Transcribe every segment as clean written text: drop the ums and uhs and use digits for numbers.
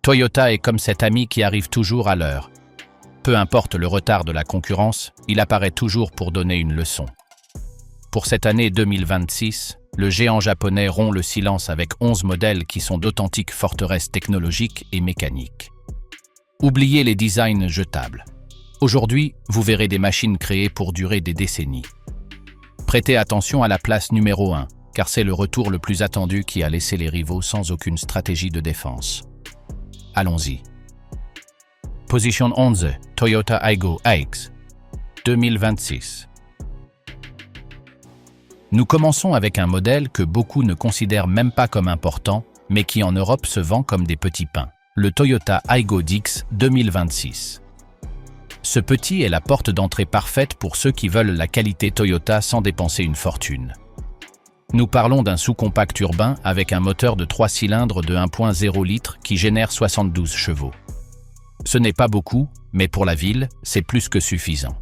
Toyota est comme cet ami qui arrive toujours à l'heure. Peu importe le retard de la concurrence, il apparaît toujours pour donner une leçon. Pour cette année 2026, le géant japonais rompt le silence avec 11 modèles qui sont d'authentiques forteresses technologiques et mécaniques. Oubliez les designs jetables. Aujourd'hui, vous verrez des machines créées pour durer des décennies. Prêtez attention à la place numéro 1, car c'est le retour le plus attendu qui a laissé les rivaux sans aucune stratégie de défense. Allons-y. Position 11, Toyota Aygo AX 2026. Nous commençons avec un modèle que beaucoup ne considèrent même pas comme important, mais qui en Europe se vend comme des petits pains, le Toyota Aygo DX 2026. Ce petit est la porte d'entrée parfaite pour ceux qui veulent la qualité Toyota sans dépenser une fortune. Nous parlons d'un sous-compact urbain avec un moteur de 3 cylindres de 1.0 litres qui génère 72 chevaux. Ce n'est pas beaucoup, mais pour la ville, c'est plus que suffisant.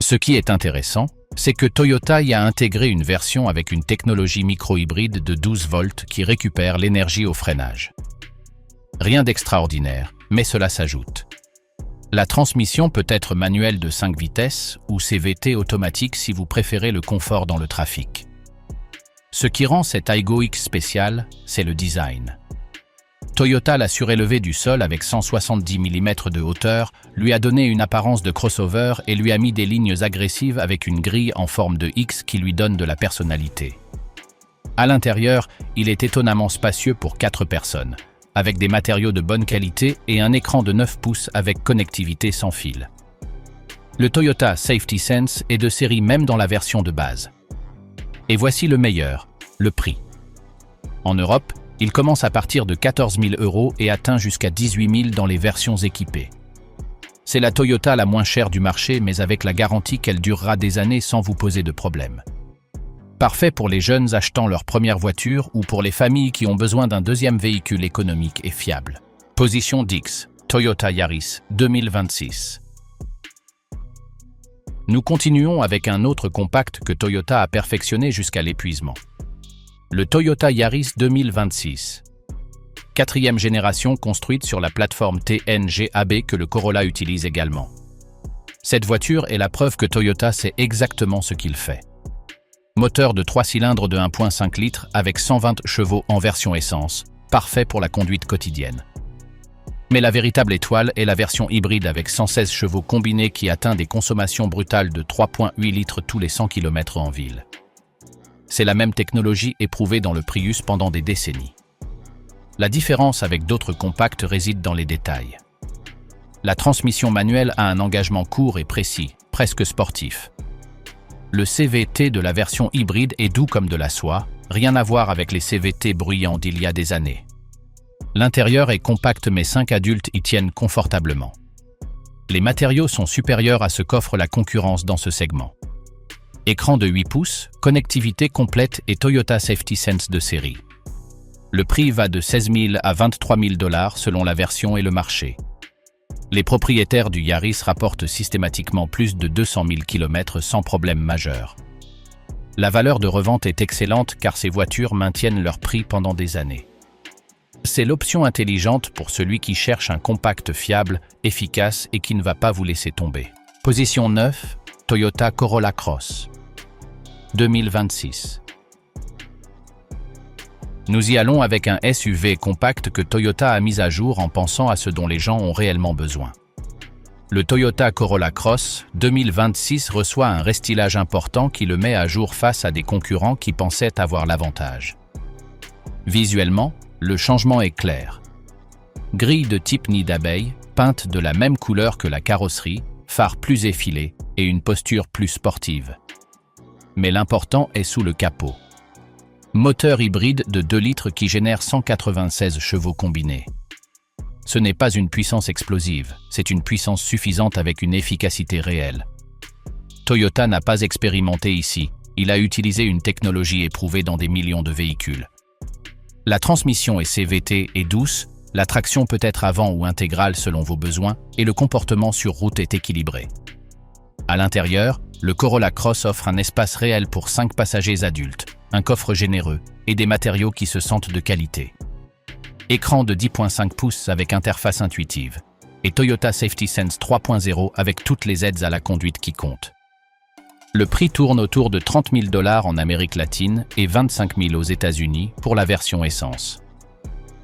Ce qui est intéressant, c'est que Toyota y a intégré une version avec une technologie micro-hybride de 12 volts qui récupère l'énergie au freinage. Rien d'extraordinaire, mais cela s'ajoute. La transmission peut être manuelle de 5 vitesses ou CVT automatique si vous préférez le confort dans le trafic. Ce qui rend cet Aygo X spécial, c'est le design. Toyota l'a surélevé du sol avec 170 mm de hauteur, lui a donné une apparence de crossover et lui a mis des lignes agressives avec une grille en forme de X qui lui donne de la personnalité. À l'intérieur, il est étonnamment spacieux pour 4 personnes, avec des matériaux de bonne qualité et un écran de 9 pouces avec connectivité sans fil. Le Toyota Safety Sense est de série même dans la version de base. Et voici le meilleur, le prix. En Europe, il commence à partir de 14 000 € et atteint jusqu'à 18 000 dans les versions équipées. C'est la Toyota la moins chère du marché, mais avec la garantie qu'elle durera des années sans vous poser de problème. Parfait pour les jeunes achetant leur première voiture ou pour les familles qui ont besoin d'un deuxième véhicule économique et fiable. Position 10, Toyota Yaris 2026. Nous continuons avec un autre compact que Toyota a perfectionné jusqu'à l'épuisement. Le Toyota Yaris 2026. 4e génération construite sur la plateforme TNGA-B que le Corolla utilise également. Cette voiture est la preuve que Toyota sait exactement ce qu'il fait. Moteur de 3 cylindres de 1.5 litres avec 120 chevaux en version essence, parfait pour la conduite quotidienne. Mais la véritable étoile est la version hybride avec 116 chevaux combinés qui atteint des consommations brutales de 3.8 litres tous les 100 km en ville. C'est la même technologie éprouvée dans le Prius pendant des décennies. La différence avec d'autres compacts réside dans les détails. La transmission manuelle a un engagement court et précis, presque sportif. Le CVT de la version hybride est doux comme de la soie, rien à voir avec les CVT bruyants d'il y a des années. L'intérieur est compact mais 5 adultes y tiennent confortablement. Les matériaux sont supérieurs à ce qu'offre la concurrence dans ce segment. Écran de 8 pouces, connectivité complète et Toyota Safety Sense de série. Le prix va de 16 000 à 23 000 $ selon la version et le marché. Les propriétaires du Yaris rapportent systématiquement plus de 200 000 km sans problème majeur. La valeur de revente est excellente car ces voitures maintiennent leur prix pendant des années. C'est l'option intelligente pour celui qui cherche un compact fiable, efficace et qui ne va pas vous laisser tomber. Position 9, Toyota Corolla Cross 2026. Nous y allons avec un SUV compact que Toyota a mis à jour en pensant à ce dont les gens ont réellement besoin. Le Toyota Corolla Cross 2026 reçoit un restylage important qui le met à jour face à des concurrents qui pensaient avoir l'avantage. Visuellement, le changement est clair. Grille de type nid d'abeille, peinte de la même couleur que la carrosserie, phare plus effilé et une posture plus sportive. Mais l'important est sous le capot. Moteur hybride de 2 litres qui génère 196 chevaux combinés. Ce n'est pas une puissance explosive, c'est une puissance suffisante avec une efficacité réelle. Toyota n'a pas expérimenté ici, il a utilisé une technologie éprouvée dans des millions de véhicules. La transmission est CVT et douce, la traction peut être avant ou intégrale selon vos besoins et le comportement sur route est équilibré. À l'intérieur, le Corolla Cross offre un espace réel pour 5 passagers adultes, un coffre généreux et des matériaux qui se sentent de qualité. écran de 10.5 pouces avec interface intuitive, et Toyota Safety Sense 3.0 avec toutes les aides à la conduite qui comptent. Le prix tourne autour de $30 000 en Amérique latine et 25 000 aux États-Unis pour la version essence.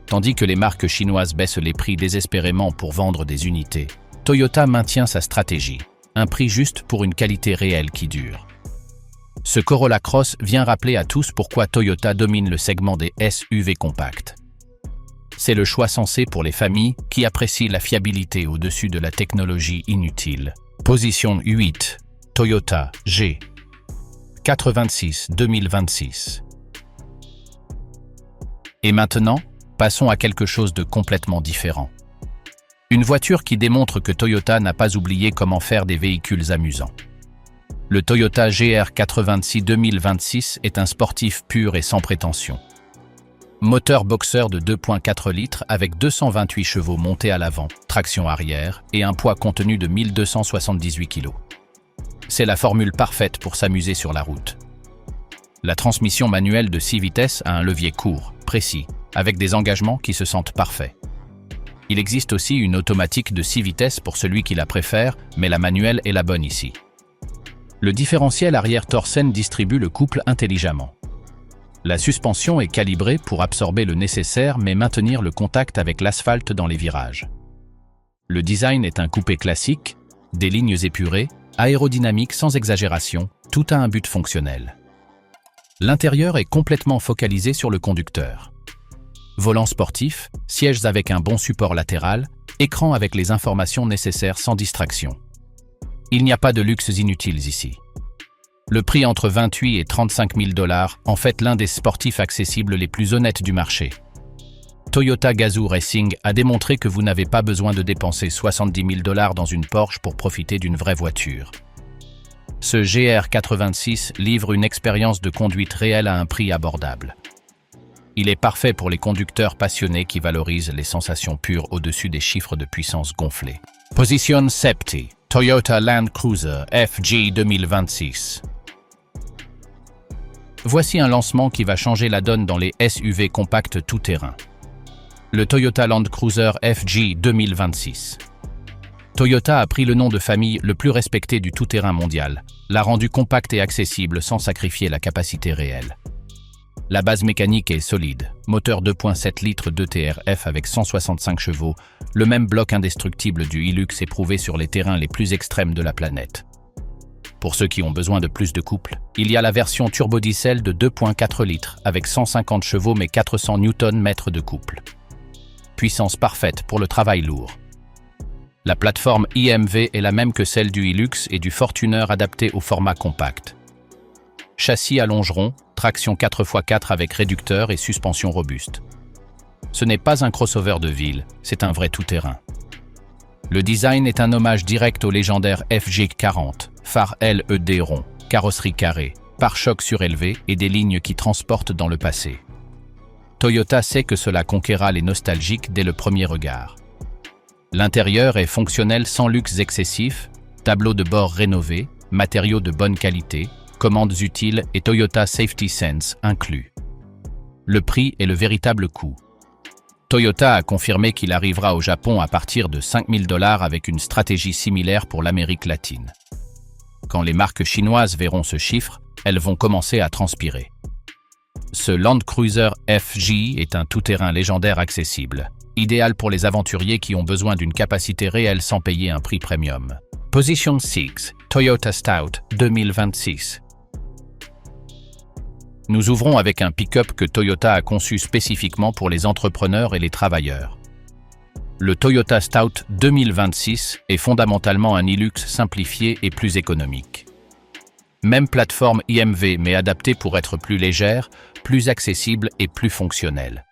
Tandis que les marques chinoises baissent les prix désespérément pour vendre des unités, Toyota maintient sa stratégie, un prix juste pour une qualité réelle qui dure. Ce Corolla Cross vient rappeler à tous pourquoi Toyota domine le segment des SUV compacts. C'est le choix sensé pour les familles qui apprécient la fiabilité au-dessus de la technologie inutile. Position 8. Toyota G86 2026. Et maintenant, passons à quelque chose de complètement différent. Une voiture qui démontre que Toyota n'a pas oublié comment faire des véhicules amusants. Le Toyota GR86 2026 est un sportif pur et sans prétention. Moteur boxer de 2.4 litres avec 228 chevaux montés à l'avant, traction arrière et un poids contenu de 1278 kg. C'est la formule parfaite pour s'amuser sur la route. La transmission manuelle de 6 vitesses a un levier court, précis, avec des engagements qui se sentent parfaits. Il existe aussi une automatique de 6 vitesses pour celui qui la préfère, mais la manuelle est la bonne ici. Le différentiel arrière Torsen distribue le couple intelligemment. La suspension est calibrée pour absorber le nécessaire mais maintenir le contact avec l'asphalte dans les virages. Le design est un coupé classique, des lignes épurées, aérodynamique sans exagération, tout a un but fonctionnel. L'intérieur est complètement focalisé sur le conducteur. Volant sportif, sièges avec un bon support latéral, écran avec les informations nécessaires sans distraction. Il n'y a pas de luxes inutiles ici. Le prix entre 28 et 35 000 $, en fait l'un des sportifs accessibles les plus honnêtes du marché. Toyota Gazoo Racing a démontré que vous n'avez pas besoin de dépenser 70 000 $ dans une Porsche pour profiter d'une vraie voiture. Ce GR86 livre une expérience de conduite réelle à un prix abordable. Il est parfait pour les conducteurs passionnés qui valorisent les sensations pures au-dessus des chiffres de puissance gonflés. Position 7. Toyota Land Cruiser FJ 2026. Voici un lancement qui va changer la donne dans les SUV compacts tout-terrain. Le Toyota Land Cruiser FJ 2026. Toyota a pris le nom de famille le plus respecté du tout-terrain mondial, l'a rendu compact et accessible sans sacrifier la capacité réelle. La base mécanique est solide, moteur 2.7 litres d'ETRF avec 165 chevaux, le même bloc indestructible du Hilux éprouvé sur les terrains les plus extrêmes de la planète. Pour ceux qui ont besoin de plus de couple, il y a la version turbo-diesel de 2.4 litres avec 150 chevaux mais 400 Nm de couple. Puissance parfaite pour le travail lourd. La plateforme IMV est la même que celle du Hilux et du Fortuner adaptée au format compact. Châssis à longeron, traction 4x4 avec réducteur et suspension robuste. Ce n'est pas un crossover de ville, c'est un vrai tout-terrain. Le design est un hommage direct au légendaire FJ40, phare LED rond, carrosserie carrée, pare-chocs surélevés et des lignes qui transportent dans le passé. Toyota sait que cela conquérera les nostalgiques dès le premier regard. L'intérieur est fonctionnel sans luxe excessif, tableau de bord rénové, matériaux de bonne qualité, commandes utiles et Toyota Safety Sense inclus. Le prix est le véritable coût. Toyota a confirmé qu'il arrivera au Japon à partir de 5 000 $ avec une stratégie similaire pour l'Amérique latine. Quand les marques chinoises verront ce chiffre, elles vont commencer à transpirer. Ce Land Cruiser FJ est un tout-terrain légendaire accessible, idéal pour les aventuriers qui ont besoin d'une capacité réelle sans payer un prix premium. Position 6. Toyota Stout 2026. Nous ouvrons avec un pick-up que Toyota a conçu spécifiquement pour les entrepreneurs et les travailleurs. Le Toyota Stout 2026 est fondamentalement un Hilux simplifié et plus économique. Même plateforme IMV mais adaptée pour être plus légère, plus accessible et plus fonctionnelle.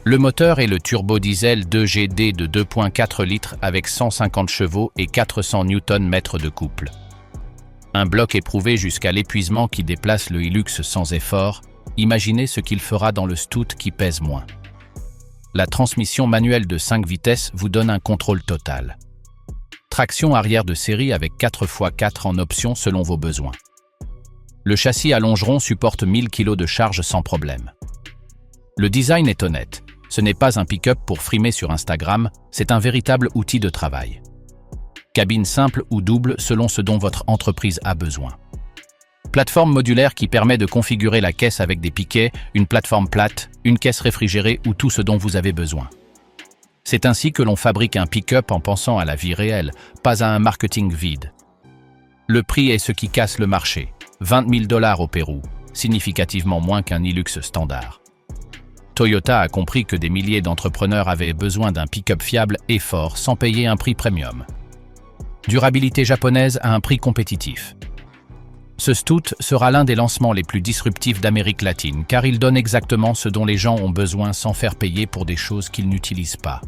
Le moteur est le turbo-diesel 2GD de 2.4 litres avec 150 chevaux et 400 Nm de couple. Un bloc éprouvé jusqu'à l'épuisement qui déplace le Hilux sans effort, imaginez ce qu'il fera dans le Stout qui pèse moins. La transmission manuelle de 5 vitesses vous donne un contrôle total. Traction arrière de série avec 4x4 en option selon vos besoins. Le châssis à longeron supporte 1000 kg de charge sans problème. Le design est honnête. Ce n'est pas un pick-up pour frimer sur Instagram, c'est un véritable outil de travail. Cabine simple ou double selon ce dont votre entreprise a besoin. Plateforme modulaire qui permet de configurer la caisse avec des piquets, une plateforme plate, une caisse réfrigérée ou tout ce dont vous avez besoin. C'est ainsi que l'on fabrique un pick-up en pensant à la vie réelle, pas à un marketing vide. Le prix est ce qui casse le marché, 20 000 $ au Pérou, significativement moins qu'un Hilux standard. Toyota a compris que des milliers d'entrepreneurs avaient besoin d'un pick-up fiable et fort sans payer un prix premium. Durabilité japonaise à un prix compétitif. Ce Stout sera l'un des lancements les plus disruptifs d'Amérique latine car il donne exactement ce dont les gens ont besoin sans faire payer pour des choses qu'ils n'utilisent pas.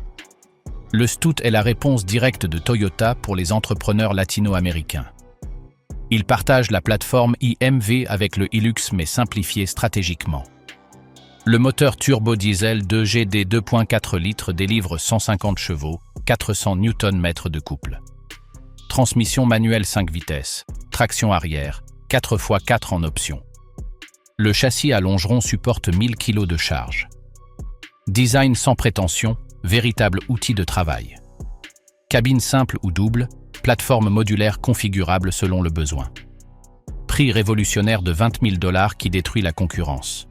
Le Stout est la réponse directe de Toyota pour les entrepreneurs latino-américains. Il partage la plateforme IMV avec le Hilux mais simplifié stratégiquement. Le moteur turbo-diesel 2GD 2.4 litres délivre 150 chevaux, 400 Nm de couple. Transmission manuelle 5 vitesses, traction arrière, 4x4 en option. Le châssis à longeron supporte 1000 kg de charge. Design sans prétention, véritable outil de travail. Cabine simple ou double, plateforme modulaire configurable selon le besoin. Prix révolutionnaire de 20 000 $ qui détruit la concurrence.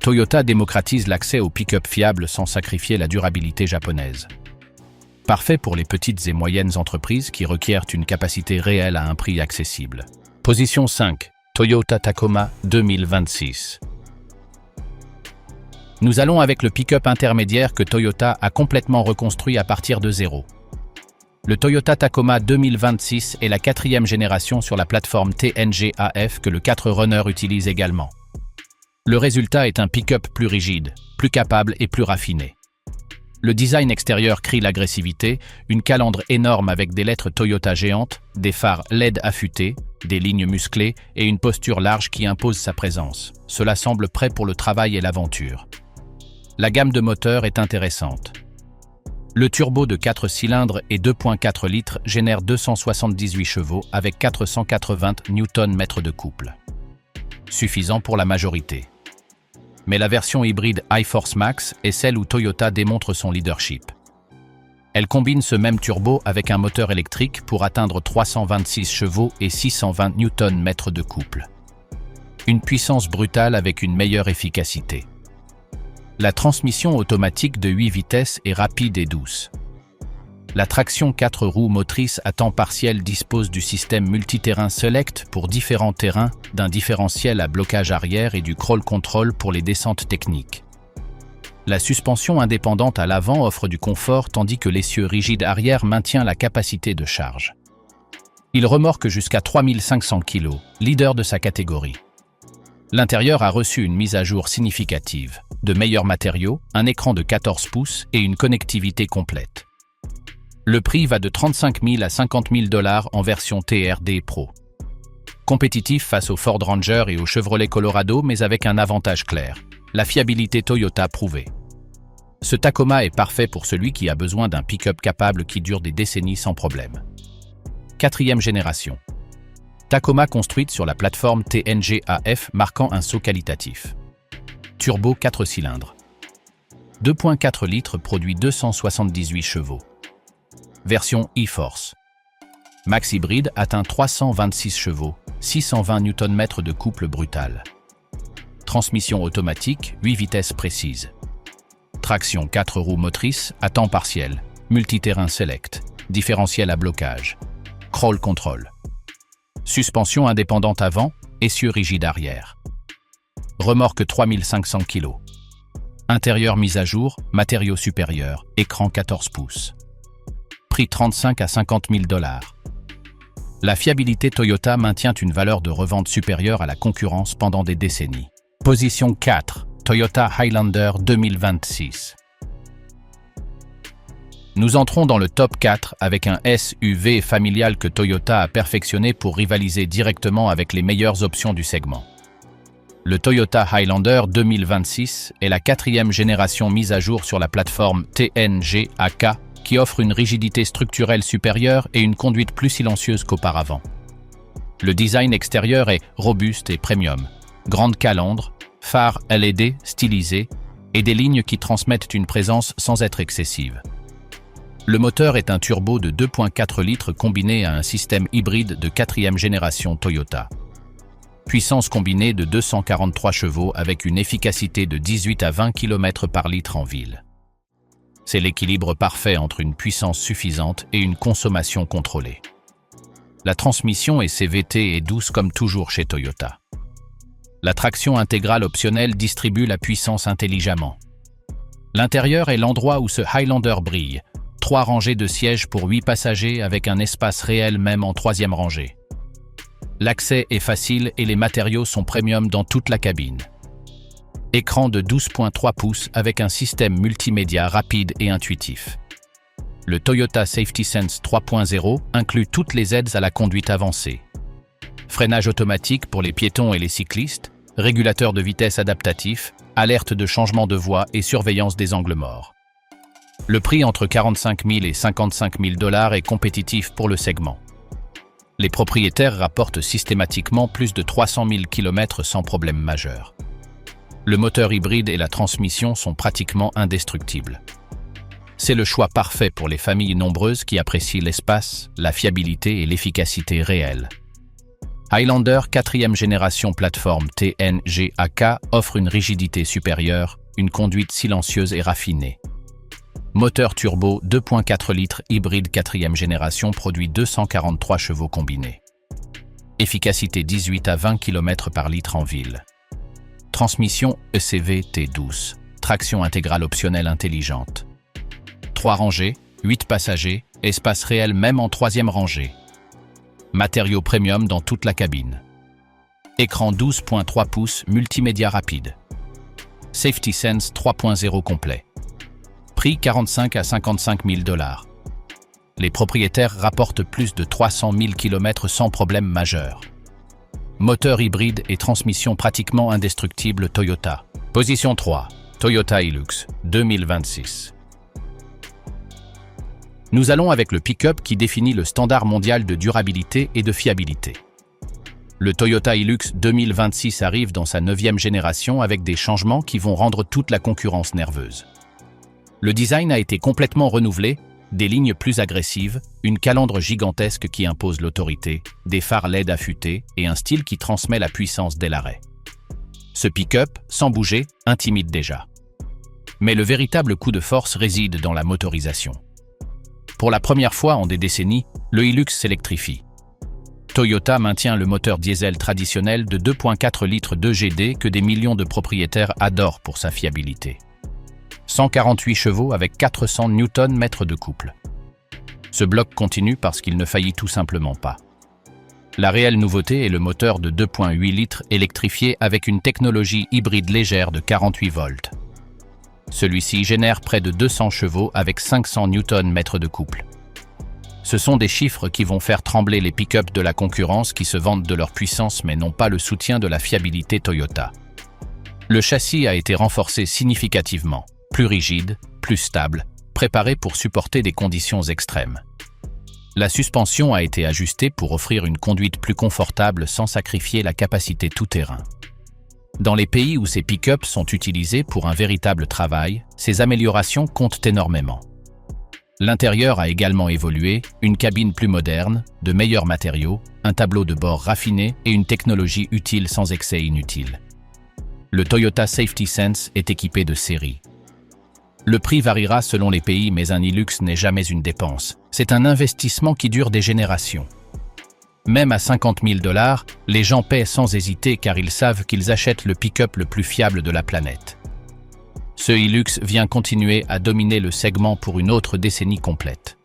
Toyota démocratise l'accès au pick-up fiable sans sacrifier la durabilité japonaise. Parfait pour les petites et moyennes entreprises qui requièrent une capacité réelle à un prix accessible. Position 5. Toyota Tacoma 2026. Nous allons avec le pick-up intermédiaire que Toyota a complètement reconstruit à partir de zéro. Le Toyota Tacoma 2026 est la 4e génération sur la plateforme TNG AF que le 4Runner utilise également. Le résultat est un pick-up plus rigide, plus capable et plus raffiné. Le design extérieur crie l'agressivité, une calandre énorme avec des lettres Toyota géantes, des phares LED affûtés, des lignes musclées et une posture large qui impose sa présence. Cela semble prêt pour le travail et l'aventure. La gamme de moteurs est intéressante. Le turbo de 4 cylindres et 2.4 litres génère 278 chevaux avec 480 Nm de couple. Suffisant pour la majorité. Mais la version hybride iForce Max est celle où Toyota démontre son leadership. Elle combine ce même turbo avec un moteur électrique pour atteindre 326 chevaux et 620 Nm de couple. Une puissance brutale avec une meilleure efficacité. La transmission automatique de 8 vitesses est rapide et douce. La traction 4 roues motrices à temps partiel dispose du système multiterrain Select pour différents terrains, d'un différentiel à blocage arrière et du crawl control pour les descentes techniques. La suspension indépendante à l'avant offre du confort tandis que l'essieu rigide arrière maintient la capacité de charge. Il remorque jusqu'à 3500 kg, leader de sa catégorie. L'intérieur a reçu une mise à jour significative, de meilleurs matériaux, un écran de 14 pouces et une connectivité complète. Le prix va de 35 000 à 50 000 $ en version TRD Pro. Compétitif face au Ford Ranger et au Chevrolet Colorado mais avec un avantage clair, la fiabilité Toyota prouvée. Ce Tacoma est parfait pour celui qui a besoin d'un pick-up capable qui dure des décennies sans problème. 4e génération. Tacoma construite sur la plateforme TNG AF marquant un saut qualitatif. Turbo 4 cylindres. 2.4 litres produit 278 chevaux. Version e-Force. Max hybride atteint 326 chevaux, 620 Nm de couple brutal. Transmission automatique, 8 vitesses précises. Traction 4 roues motrices à temps partiel, multiterrain Select, différentiel à blocage. Crawl control. Suspension indépendante avant, essieu rigide arrière. Remorque 3500 kg. Intérieur mise à jour, matériaux supérieurs, écran 14 pouces. Prix 35 à 50 000 $. La fiabilité Toyota maintient une valeur de revente supérieure à la concurrence pendant des décennies. Position 4. Toyota Highlander 2026. Nous entrons dans le top 4 avec un SUV familial que Toyota a perfectionné pour rivaliser directement avec les meilleures options du segment. Le Toyota Highlander 2026 est la 4e génération mise à jour sur la plateforme TNG AK qui offre une rigidité structurelle supérieure et une conduite plus silencieuse qu'auparavant. Le design extérieur est robuste et premium. Grande calandre, phare LED stylisé, et des lignes qui transmettent une présence sans être excessive. Le moteur est un turbo de 2,4 litres combiné à un système hybride de 4e génération Toyota. Puissance combinée de 243 chevaux avec une efficacité de 18 à 20 km par litre en ville. C'est l'équilibre parfait entre une puissance suffisante et une consommation contrôlée. La transmission est CVT et douce comme toujours chez Toyota. La traction intégrale optionnelle distribue la puissance intelligemment. L'intérieur est l'endroit où ce Highlander brille. 3 rangées de sièges pour 8 passagers avec un espace réel même en 3e rangée. L'accès est facile et les matériaux sont premium dans toute la cabine. Écran de 12,3 pouces avec un système multimédia rapide et intuitif. Le Toyota Safety Sense 3.0 inclut toutes les aides à la conduite avancée. Freinage automatique pour les piétons et les cyclistes, régulateur de vitesse adaptatif, alerte de changement de voie et surveillance des angles morts. Le prix entre 45 000 et 55 000 $ est compétitif pour le segment. Les propriétaires rapportent systématiquement plus de 300 000 km sans problème majeur. Le moteur hybride et la transmission sont pratiquement indestructibles. C'est le choix parfait pour les familles nombreuses qui apprécient l'espace, la fiabilité et l'efficacité réelle. Highlander 4e génération plateforme TNGA-K offre une rigidité supérieure, une conduite silencieuse et raffinée. Moteur turbo 2,4 litres hybride 4e génération produit 243 chevaux combinés. Efficacité 18 à 20 km par litre en ville. Transmission ECVT douce, traction intégrale optionnelle intelligente. 3 rangées, 8 passagers, espace réel même en 3e rangée. Matériaux premium dans toute la cabine. Écran 12,3 pouces multimédia rapide. Safety Sense 3.0 complet. Prix 45 à 55 000 $. Les propriétaires rapportent plus de 300 000 km sans problème majeur. Moteur hybride et transmission pratiquement indestructible Toyota. Position 3. Toyota Hilux 2026. Nous allons avec le pick-up qui définit le standard mondial de durabilité et de fiabilité. Le Toyota Hilux 2026 arrive dans sa 9e génération avec des changements qui vont rendre toute la concurrence nerveuse. Le design a été complètement renouvelé, des lignes plus agressives, une calandre gigantesque qui impose l'autorité, des phares LED affûtés et un style qui transmet la puissance dès l'arrêt. Ce pick-up, sans bouger, intimide déjà. Mais le véritable coup de force réside dans la motorisation. Pour la première fois en des décennies, le Hilux s'électrifie. Toyota maintient le moteur diesel traditionnel de 2,4 litres 2GD que des millions de propriétaires adorent pour sa fiabilité. 148 chevaux avec 400 Nm de couple. Ce bloc continue parce qu'il ne faillit tout simplement pas. La réelle nouveauté est le moteur de 2,8 litres électrifié avec une technologie hybride légère de 48 volts. Celui-ci génère près de 200 chevaux avec 500 Nm de couple. Ce sont des chiffres qui vont faire trembler les pick-up de la concurrence qui se vantent de leur puissance mais n'ont pas le soutien de la fiabilité Toyota. Le châssis a été renforcé significativement, plus rigide, plus stable, préparé pour supporter des conditions extrêmes. La suspension a été ajustée pour offrir une conduite plus confortable sans sacrifier la capacité tout-terrain. Dans les pays où ces pick-up sont utilisés pour un véritable travail, ces améliorations comptent énormément. L'intérieur a également évolué, une cabine plus moderne, de meilleurs matériaux, un tableau de bord raffiné et une technologie utile sans excès inutile. Le Toyota Safety Sense est équipé de série. Le prix variera selon les pays, mais un Hilux n'est jamais une dépense. C'est un investissement qui dure des générations. Même à 50 000 $, les gens paient sans hésiter car ils savent qu'ils achètent le pick-up le plus fiable de la planète. Ce Hilux vient continuer à dominer le segment pour une autre décennie complète.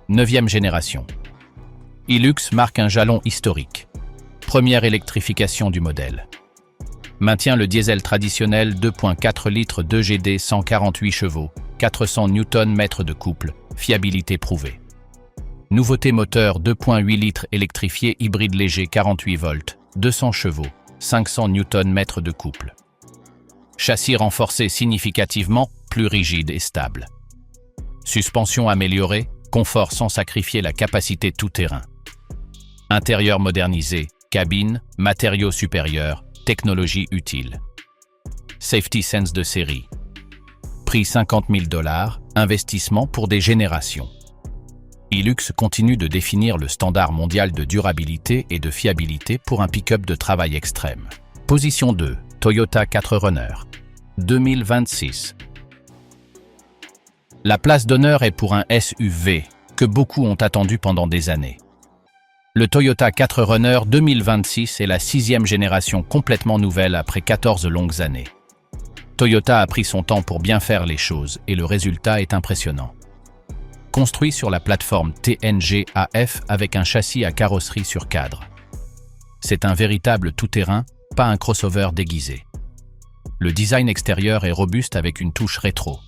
9e génération. Hilux marque un jalon historique. Première électrification du modèle. Maintient le diesel traditionnel 2,4 litres 2GD 148 chevaux, 400 Nm de couple, fiabilité prouvée. Nouveauté moteur 2,8 litres électrifié hybride léger 48 volts, 200 chevaux, 500 Nm de couple. Châssis renforcé significativement, plus rigide et stable. Suspension améliorée, confort sans sacrifier la capacité tout-terrain. Intérieur modernisé, cabine, matériaux supérieurs, technologie utile. Safety Sense de série. Prix $50 000, investissement pour des générations. Hilux continue de définir le standard mondial de durabilité et de fiabilité pour un pick-up de travail extrême. Position 2, Toyota 4Runner. 2026. La place d'honneur est pour un SUV que beaucoup ont attendu pendant des années. Le Toyota 4Runner 2026 est la 6e génération complètement nouvelle après 14 longues années. Toyota a pris son temps pour bien faire les choses et le résultat est impressionnant. Construit sur la plateforme TNGA-F avec un châssis à carrosserie sur cadre. C'est un véritable tout-terrain, pas un crossover déguisé. Le design extérieur est robuste avec une touche rétro.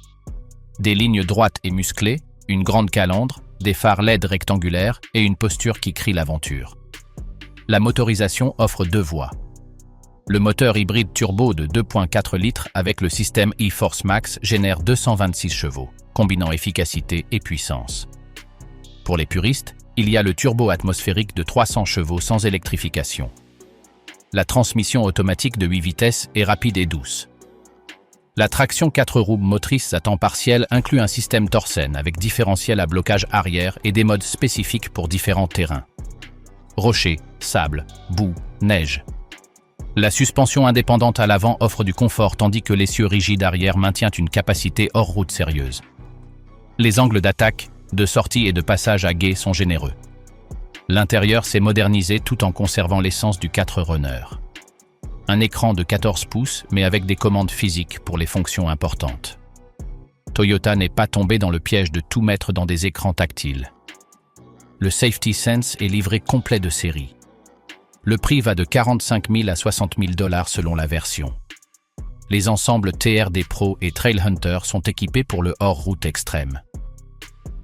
Des lignes droites et musclées, une grande calandre, des phares LED rectangulaires et une posture qui crie l'aventure. La motorisation offre 2 voies. Le moteur hybride turbo de 2.4 litres avec le système e-Force Max génère 226 chevaux, combinant efficacité et puissance. Pour les puristes, il y a le turbo atmosphérique de 300 chevaux sans électrification. La transmission automatique de 8 vitesses est rapide et douce. La traction 4 roues motrices à temps partiel inclut un système Torsen avec différentiel à blocage arrière et des modes spécifiques pour différents terrains. Rochers, sable, boue, neige. La suspension indépendante à l'avant offre du confort tandis que l'essieu rigide arrière maintient une capacité hors route sérieuse. Les angles d'attaque, de sortie et de passage à gué sont généreux. L'intérieur s'est modernisé tout en conservant l'essence du 4Runner. Un écran de 14 pouces mais avec des commandes physiques pour les fonctions importantes. Toyota n'est pas tombé dans le piège de tout mettre dans des écrans tactiles. Le Safety Sense est livré complet de série. Le prix va de 45 000 à 60 000 $ selon la version. Les ensembles TRD Pro et Trailhunter sont équipés pour le hors-route extrême.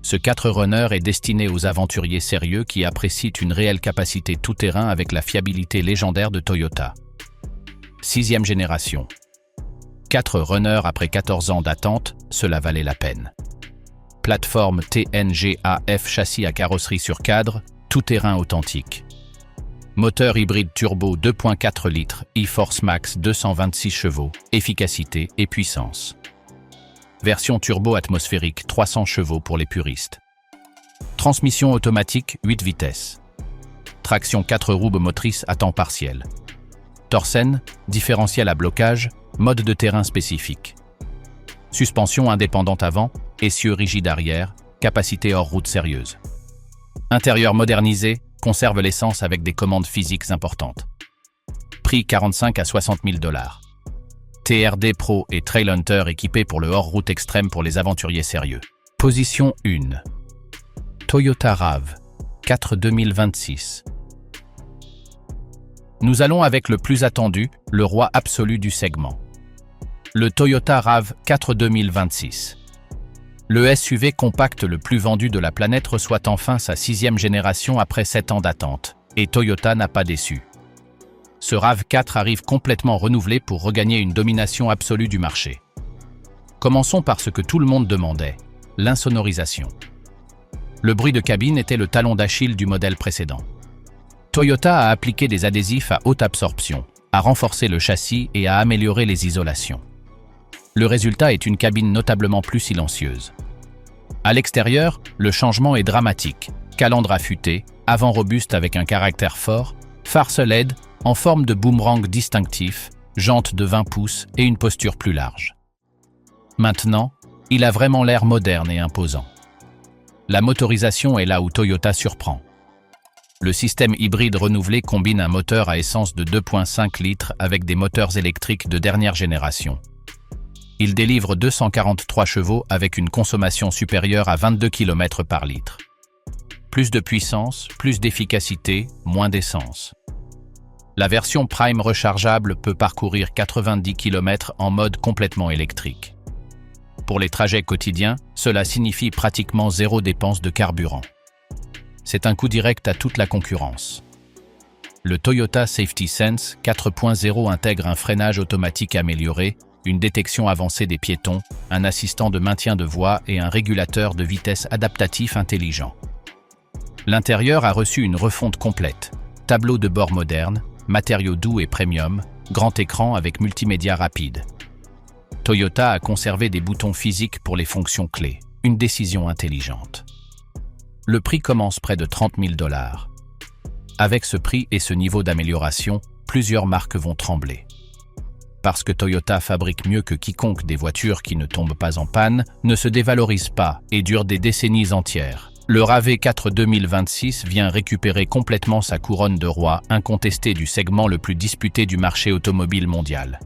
Ce 4Runner est destiné aux aventuriers sérieux qui apprécient une réelle capacité tout-terrain avec la fiabilité légendaire de Toyota. 6e génération. 4Runner après 14 ans d'attente, cela valait la peine. Plateforme TNGA-F châssis à carrosserie sur cadre, tout-terrain authentique. Moteur hybride turbo 2.4 litres, e-Force Max 226 chevaux, efficacité et puissance. Version turbo atmosphérique 300 chevaux pour les puristes. Transmission automatique 8 vitesses. Traction 4 roues motrices à temps partiel. Torsen, différentiel à blocage, mode de terrain spécifique. Suspension indépendante avant, essieu rigide arrière, capacité hors route sérieuse. Intérieur modernisé, conserve l'essence avec des commandes physiques importantes. Prix 45 à 60 000 $. TRD Pro et Trailhunter équipés pour le hors-route extrême pour les aventuriers sérieux. Position 1. Toyota RAV4 2026. Nous allons avec le plus attendu, le roi absolu du segment. Le Toyota RAV4 2026. Le SUV compact le plus vendu de la planète reçoit enfin sa 6e génération après 7 ans d'attente, et Toyota n'a pas déçu. Ce RAV4 arrive complètement renouvelé pour regagner une domination absolue du marché. Commençons par ce que tout le monde demandait, l'insonorisation. Le bruit de cabine était le talon d'Achille du modèle précédent. Toyota a appliqué des adhésifs à haute absorption, a renforcé le châssis et a amélioré les isolations. Le résultat est une cabine notablement plus silencieuse. À l'extérieur, le changement est dramatique. Calandre affûtée, avant robuste avec un caractère fort, farce LED en forme de boomerang distinctif, jantes de 20 pouces et une posture plus large. Maintenant, il a vraiment l'air moderne et imposant. La motorisation est là où Toyota surprend. Le système hybride renouvelé combine un moteur à essence de 2.5 litres avec des moteurs électriques de dernière génération. Il délivre 243 chevaux avec une consommation supérieure à 22 km par litre. Plus de puissance, plus d'efficacité, moins d'essence. La version Prime rechargeable peut parcourir 90 km en mode complètement électrique. Pour les trajets quotidiens, cela signifie pratiquement zéro dépense de carburant. C'est un coup direct à toute la concurrence. Le Toyota Safety Sense 4.0 intègre un freinage automatique amélioré, une détection avancée des piétons, un assistant de maintien de voie et un régulateur de vitesse adaptatif intelligent. L'intérieur a reçu une refonte complète. Tableau de bord moderne, matériaux doux et premium, grand écran avec multimédia rapide. Toyota a conservé des boutons physiques pour les fonctions clés, une décision intelligente. Le prix commence près de 30 000 $. Avec ce prix et ce niveau d'amélioration, plusieurs marques vont trembler. Parce que Toyota fabrique mieux que quiconque des voitures qui ne tombent pas en panne, ne se dévalorisent pas et durent des décennies entières. Le RAV4 2026 vient récupérer complètement sa couronne de roi incontesté du segment le plus disputé du marché automobile mondial.